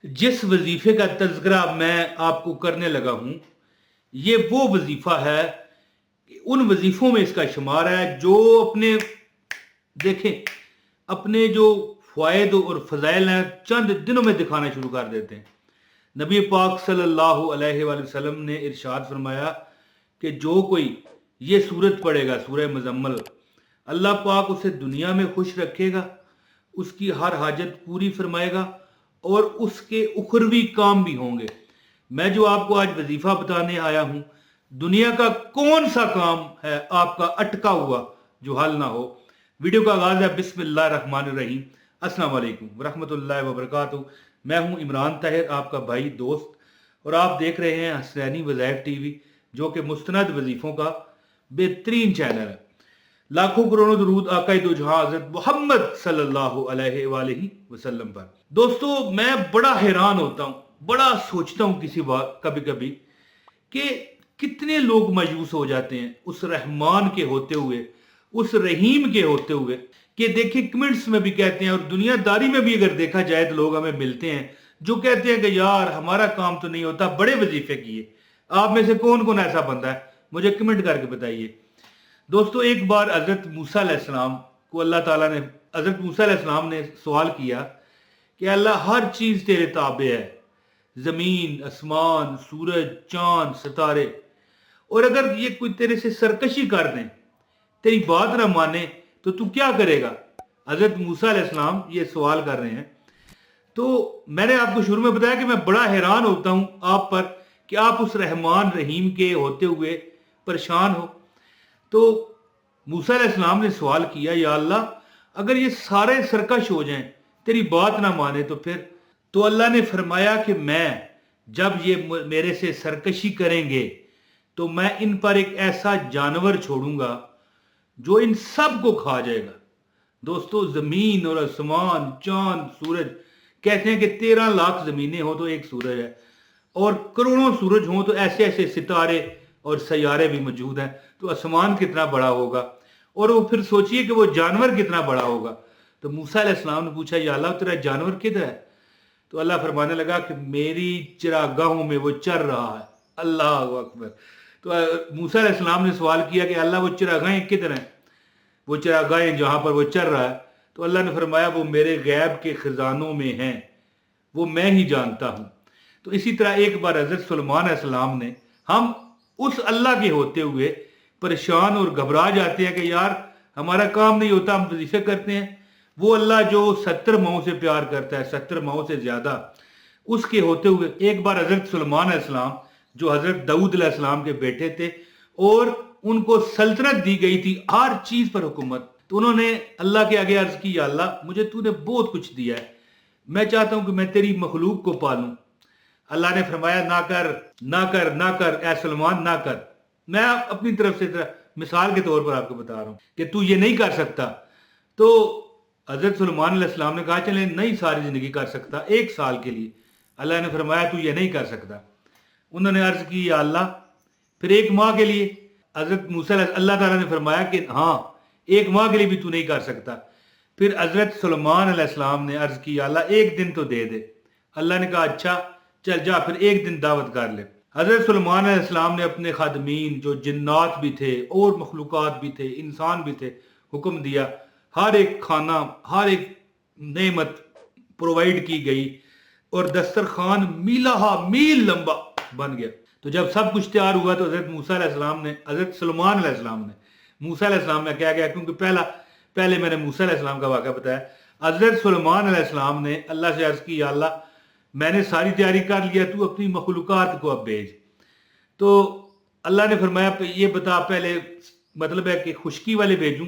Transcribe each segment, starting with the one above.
जिस वजीफे का तज़किरा मैं आपको करने लगा हूं, ये वो वजीफा है, उन वजीफों में इसका शुमार है जो अपने देखें अपने जो फ़वाइद और फ़ज़ाइल हैं चंद दिनों में दिखाना शुरू कर देते हैं। नबी पाक सल्लल्लाहु अलैहि वसल्लम ने इरशाद फरमाया कि जो कोई ये सूरत पढ़ेगा, सूरह मुज़म्मल, अल्लाह पाक उसे दुनिया में खुश रखेगा, उसकी हर हाजत पूरी फरमाएगा और उसके उखरवी काम भी होंगे। मैं जो आपको आज वजीफा बताने आया हूं, दुनिया का कौन सा काम है आपका अटका हुआ जो हल ना हो। वीडियो का आगाज है बिस्मिल्लाहिर्रहमानिर्रहीम। अस्सलाम वालेकुम वरहमतुल्लाहि वबरकातुहू। मैं हूं इमरान ताहिर, आपका भाई दोस्त, और आप देख रहे हैं हसनैनी वज़ाइफ टीवी, जो कि मुस्तनद वजीफों का बेहतरीन चैनल है। लाखों करोड़ों दरूद आका दो जहां हजरत मोहम्मद सल्लल्लाहु अलैहि वसल्लम पर। दोस्तों, मैं बड़ा हैरान होता हूं, बड़ा सोचता हूं किसी बात कभी कभी कि कितने लोग मायूस हो जाते हैं उस रहमान के होते हुए, उस रहीम के होते हुए, कि देखिए कमेंट्स में भी कहते हैं और दुनियादारी में भी अगर देखा जाए तो लोग हमें मिलते हैं जो कहते हैं कि यार हमारा काम तो नहीं होता, बड़े वजीफे किए। आप में से कौन कौन ऐसा बंदा है, मुझे कमेंट करके बताइए। दोस्तों, एक बार हजरत मूसा अलैहिस्सलाम को अल्लाह ताला ने हजरत मूसा अलैहिस्सलाम ने सवाल किया कि अल्लाह हर चीज तेरे ताबे है, जमीन, आसमान, सूरज, चांद, सितारे, और अगर ये कोई तेरे से सरकशी कर दें, तेरी बात ना माने, तो तू क्या करेगा। हजरत मूसा अलैहिस्सलाम ये सवाल कर रहे हैं। तो मैंने आपको शुरू में बताया कि मैं बड़ा हैरान होता हूं आप पर कि आप उस रहमान रहीम के होते हुए परेशान हो। तो मूसा अलैहिस्सलाम ने सवाल किया, या अल्लाह, अगर ये सारे सरकश हो जाएं, तेरी बात ना माने, तो फिर। तो अल्लाह ने फरमाया कि मैं जब ये मेरे से सरकशी करेंगे तो मैं इन पर एक ऐसा जानवर छोड़ूंगा जो इन सब को खा जाएगा। दोस्तों, जमीन और आसमान, चांद, सूरज, कहते हैं कि 13 लाख जमीनें हो तो एक सूरज है, और करोड़ों सूरज हों तो ऐसे ऐसे सितारे और सैयारे भी मौजूद हैं। तो आसमान कितना बड़ा होगा, और वो फिर सोचिए कि वो जानवर कितना बड़ा होगा। तो मूसा अलैहिस्सलाम ने पूछा, या अल्लाह, तेरा जानवर किधर है? तो अल्लाह फरमाने लगा कि मेरी चिरागाहों में वो चर रहा है। अल्लाह अकबर। तो मूसा अलैहिस्सलाम ने सवाल किया कि अल्लाह, वो चिरागाहें किधर हैं, वो चिरागाहें जहां पर वो चर रहा है? तो अल्लाह ने फरमाया, वो मेरे गैब के खजानों में हैं, वो मैं ही जानता हूं। तो इसी तरह एक बार हजरत सुलेमान अलैहिस्सलाम ने, हम उस अल्लाह के होते हुए परेशान और घबरा जाते हैं कि यार हमारा काम नहीं होता, हम वजीफे करते हैं। वो अल्लाह जो 70 माओं से प्यार करता है, 70 माओं से ज्यादा, उसके होते हुए एक बार हजरत सुलेमान अलैहिस्सलाम, जो हजरत दाऊद अलैहिस्सलाम के बेटे थे, और उनको सल्तनत दी गई थी, हर चीज पर हुकूमत, तो उन्होंने अल्लाह के आगे अर्ज की, या अल्लाह, मुझे तूने बहुत कुछ दिया है, मैं चाहता हूं कि मैं तेरी मखलूक को पालूं। अल्लाह ने फरमाया, ना कर, ना कर, ना कर, ए सलमान, ना कर। मैं अपनी तरफ से मिसाल के तौर पर आपको बता रहा हूं कि तू ये नहीं कर सकता। तो हजरत सुलेमान अलैहिस्सलाम ने कहा, चले नहीं सारी जिंदगी कर सकता, एक साल के लिए। अल्लाह ने फरमाया, तू ये नहीं कर सकता। उन्होंने अर्ज की, या अल्लाह, फिर एक माह के लिए? हजरत मूसा, अल्लाह ताला ने फरमाया कि हाँ, एक माह के लिए भी तू नहीं कर सकता। फिर हजरत सुलेमान अलैहिस्सलाम ने अर्ज की, अल्लाह, एक दिन तो दे दे। अल्लाह ने कहा, अच्छा चल जा, फिर एक दिन दावत कर ले। हजरत सुलेमान अलैहिस्सलाम ने अपने खादमीन, जो जिन्नात भी थे और मखलूकात भी थे, इंसान भी थे, हुक्म दिया, हर एक खाना, हर एक नेमत प्रोवाइड की गई, और दस्तरखान मीलाहा मील लंबा बन गया। तो जब सब कुछ तैयार हुआ तो हजरत मूसा अलैहिस्सलाम ने, हजरत सुलेमान अलैहिस्सलाम ने, मूसा अलैहिस्सलाम में क्या गया, क्योंकि पहले मैंने मूसा अलैहिस्सलाम का वाक़या बताया। हजरत सुलेमान अलैहिस्सलाम ने अल्लाह से अर्ज की, या अल्लाह, मैंने सारी तैयारी कर लिया, तू अपनी मखलूकात को अब भेज। तो अल्लाह ने फरमाया, ये बता पहले, मतलब है कि खुश्की वाले भेजूं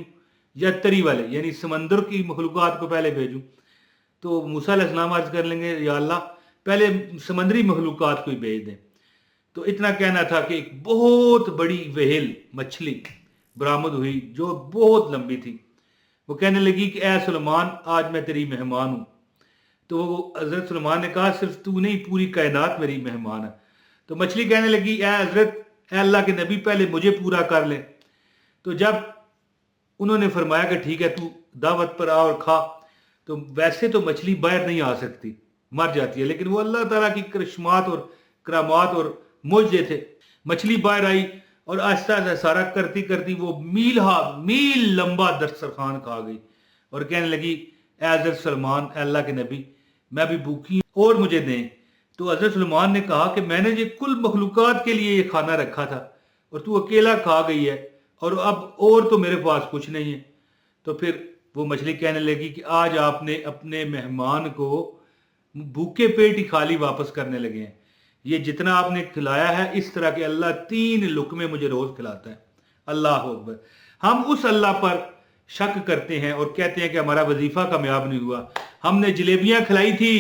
या तरी वाले, यानी समंदर की मखलूकात को पहले भेजूं? तो मूसा अलैहिस्सलाम अर्ज कर लेंगे, या अल्लाह, पहले समंदरी मखलूकात को ही भेज दें। तो इतना कहना था कि एक बहुत बड़ी व्हेल, मछली बरामद हुई जो बहुत लंबी थी। वो कहने लगी कि ए सुलेमान, आज मैं तेरी मेहमान हूं। तो हजरत सुलेमान ने कहा, सिर्फ तू नहीं, पूरी कायनात मेरी मेहमान है। तो मछली कहने लगी, ए हजरत, ए अल्लाह के नबी, पहले मुझे पूरा कर ले। तो जब उन्होंने फरमाया कि ठीक है, तू दावत पर आ और खा, तो वैसे तो मछली बाहर नहीं आ सकती, मर जाती है। लेकिन वो अल्लाह ताला की करिश्मात और करामात और मुझे थे। मछली बाहर आई और आहिस्ता आहिस्ता सारा करती करती वो मील लंबा दस्तरखान खा गई और कहने लगी, ए हज़रत सलमान, अल्लाह के नबी, मैं भी भूखी हूं और मुझे दें। तो हज़रत सलमान ने कहा कि मैंने ये कुल मखलूकात के लिए ये खाना रखा था और तू अकेला खा गई है और अब और तो मेरे पास कुछ नहीं है। तो फिर वो मछली कहने लगी कि आज आपने अपने मेहमान को भूखे पेट ही खाली वापस करने लगे हैं। ये जितना आपने खिलाया है, इस तरह के अल्लाह 3 लुकमे मुझे रोज खिलाता है। अल्लाह अकबर। हम उस अल्लाह पर शक करते हैं और कहते हैं कि हमारा वजीफा कामयाब नहीं हुआ, हमने जलेबियां खिलाई थी,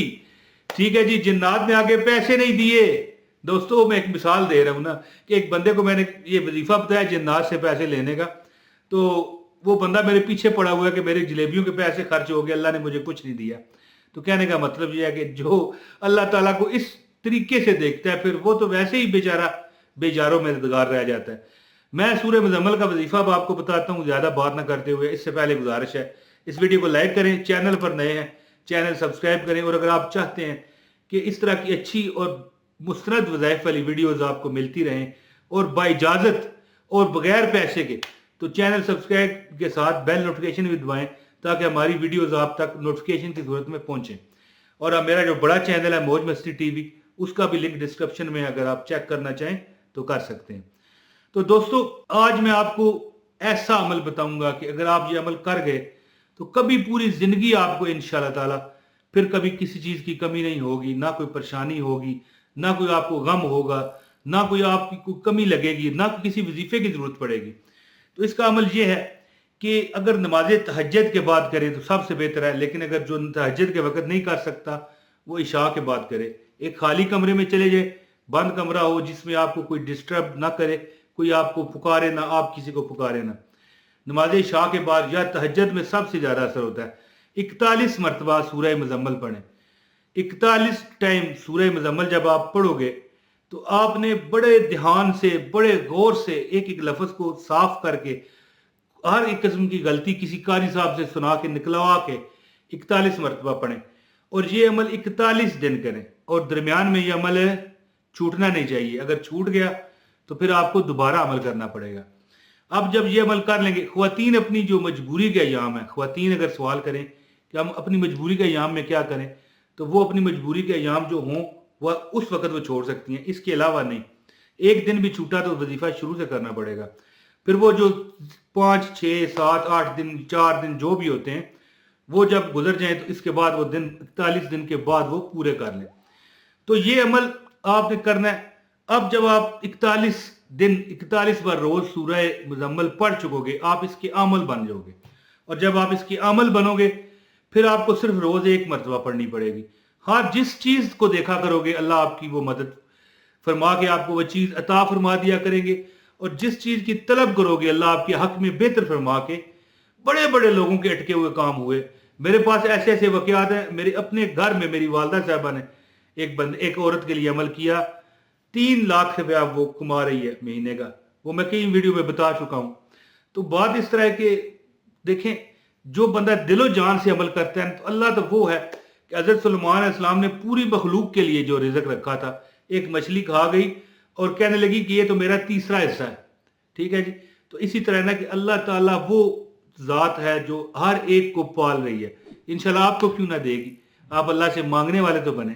ठीक है जी, जिन्नात ने आगे पैसे नहीं दिए। दोस्तों मैं एक मिसाल दे रहा हूं ना कि एक बंदे को मैंने ये वजीफा बताया जिन्नात से पैसे लेने का, तो वो बंदा मेरे पीछे पड़ा हुआ है कि मेरे जलेबियों के पैसे खर्च हो गए, अल्लाह ने मुझे कुछ नहीं दिया। तो कहने का मतलब यह है कि जो अल्लाह ताला को इस तरीके से देखता है, फिर वो तो वैसे ही बेचारा बेजारों में मददगार रह जाता है। मैं सूरह मुज़म्मिल का वजीफा अब आपको बताता हूँ, ज़्यादा बात ना करते हुए। इससे पहले गुजारिश है, इस वीडियो को लाइक करें, चैनल पर नए हैं चैनल सब्सक्राइब करें, और अगर आप चाहते हैं कि इस तरह की अच्छी और मुस्तनद वज़ाइफ वाली वीडियोस आपको मिलती रहें और बाइजाज़त और बगैर पैसे के, तो चैनल सब्सक्राइब के साथ बेल नोटिफिकेशन भी दबाएं ताकि हमारी वीडियोस आप तक नोटिफिकेशन की सूरत में पहुंचें। और अब मेरा जो बड़ा चैनल है मौज मस्ती टीवी, उसका भी लिंक डिस्क्रिप्शन में अगर आप चेक करना चाहें तो कर सकते हैं। तो दोस्तों आज मैं आपको ऐसा अमल बताऊंगा कि अगर आप ये अमल कर गए तो कभी पूरी जिंदगी आपको इंशाअल्लाह ताला फिर कभी किसी चीज की कमी नहीं होगी, ना कोई परेशानी होगी, ना कोई आपको गम होगा, ना कोई आपकी कोई कमी लगेगी, ना किसी वजीफे की जरूरत पड़ेगी। तो इसका अमल ये है कि अगर नमाज तहज्जुद के बाद करें तो सबसे बेहतर है, लेकिन अगर जो तहज्जुद के वक्त नहीं कर सकता वो इशा के बाद करे। एक खाली कमरे में चले जाए, बंद कमरा हो जिसमें आपको कोई डिस्टर्ब ना करे, कोई आपको पुकारे ना, आप किसी को पुकारे ना। नमाज इशा के बाद या तहज्जुद में सबसे ज्यादा असर होता है 41 मरतबा सूरह मुज़म्मिल पढ़ें। 41 टाइम सूरह मुज़म्मिल जब आप पढ़ोगे तो आपने बड़े ध्यान से, बड़े गौर से एक एक लफ्ज को साफ करके, हर एक किस्म की गलती किसी कारी साहब से सुना के निकलवा के 41 मरतबा पढ़ें। और ये अमल 41 दिन करें और दरमियान में ये अमल छूटना नहीं चाहिए। अगर छूट गया तो फिर आपको दोबारा अमल करना पड़ेगा। अब जब ये अमल कर लेंगे, ख्वातीन अपनी जो मजबूरी का अयाम है, ख्वातीन अगर सवाल करें कि हम अपनी मजबूरी के अयाम में क्या करें, तो वो अपनी मजबूरी के अयाम जो हों वह उस वक्त वो छोड़ सकती हैं, इसके अलावा नहीं। एक दिन भी छूटा तो वजीफा शुरू से करना पड़ेगा। फिर वो जो 5, 6, 7, 8 दिन, 4 दिन जो भी होते हैं वो जब गुजर जाएं तो इसके बाद वो दिन 41 दिन के बाद वो पूरे कर लें। तो ये अमल आपने करना है। अब जब आप 41 दिन 41 बार रोज सूरह मुज़म्मिल पढ़ चुकोगे, आप इसके अमल बन जाओगे। और जब आप इसके अमल बनोगे फिर आपको सिर्फ रोज एक मरतबा पढ़नी पड़ेगी। हाँ, जिस चीज को देखा करोगे अल्लाह आपकी वो मदद फरमा के आपको वो चीज अता फरमा दिया करेंगे, और जिस चीज की तलब करोगे अल्लाह आपके हक में बेहतर फरमा के। बड़े बड़े लोगों के अटके हुए काम हुए, मेरे पास ऐसे ऐसे वाकयात हैं। मेरे अपने घर में मेरी वालदा साहबा ने एक औरत के लिए अमल किया, 3 लाख रुपया वो कमा रही है महीने का, वो मैं कई वीडियो में बता चुका हूं। तो बात इस तरह के देखें, जो बंदा दिलो जान से अमल करता है तो अल्लाह तो वो है कि हज़रत सुलेमान अलैहिस्सलाम ने पूरी मखलूक के लिए जो रिज़्क रखा था, एक मछली खा गई और कहने लगी कि ये तो मेरा तीसरा हिस्सा है। ठीक है जी। तो इसी तरह ना कि अल्लाह ताला वो ज़ात है जो हर एक को पाल रही है, इंशाल्लाह आपको क्यों ना देगी। आप अल्लाह से मांगने वाले तो बने।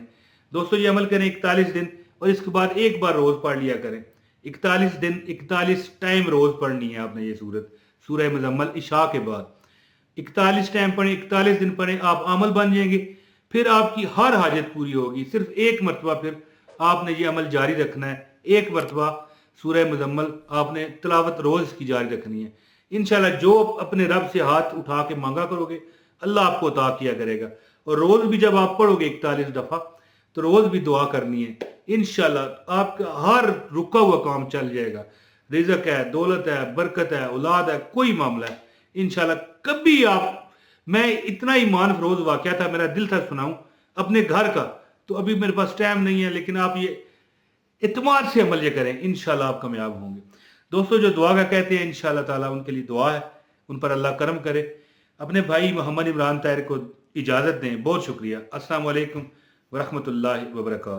दोस्तों ये अमल करें 41 दिन, और इसके बाद एक बार रोज पढ़ लिया करें। 41 दिन 41 टाइम रोज पढ़नी है आपने ये सूरह मुज़म्मिल इशा के बाद 41 टाइम पढ़ें, 41 दिन पढ़ें, आप अमल बन जाएंगे। फिर आपकी हर हाजत पूरी होगी। सिर्फ एक मरतबा फिर आपने ये अमल जारी रखना है, एक मरतबा सूरह मुज़म्मिल आपने तिलावत रोज की जारी रखनी है। इंशाल्लाह जो अपने रब से हाथ उठा के मांगा करोगे अल्लाह आपको अता किया करेगा। और रोज भी जब आप पढ़ोगे 41 दफा तो रोज भी दुआ करनी है, इंशाल्लाह आपका हर रुका हुआ काम चल जाएगा। रिज़्क है, दौलत है, बरकत है, औलाद है, कोई मामला है इंशाल्लाह। कभी आप, मैं इतना ईमान फरोज वाकया था, मेरा दिल था सुनाऊं अपने घर का, तो अभी मेरे पास टाइम नहीं है, लेकिन आप ये इत्मीनान से अमल ये करें, इंशाल्लाह आप कामयाब होंगे। दोस्तों जो दुआ का कहते हैं इंशाल्लाह ताला उनके लिए दुआ है, उन पर अल्लाह करम करे। अपने भाई मोहम्मद इमरान ताहिर को इजाजत दें। बहुत शुक्रिया। अस्सलाम वालेकुम व रहमतुल्लाहि व बरकातहू।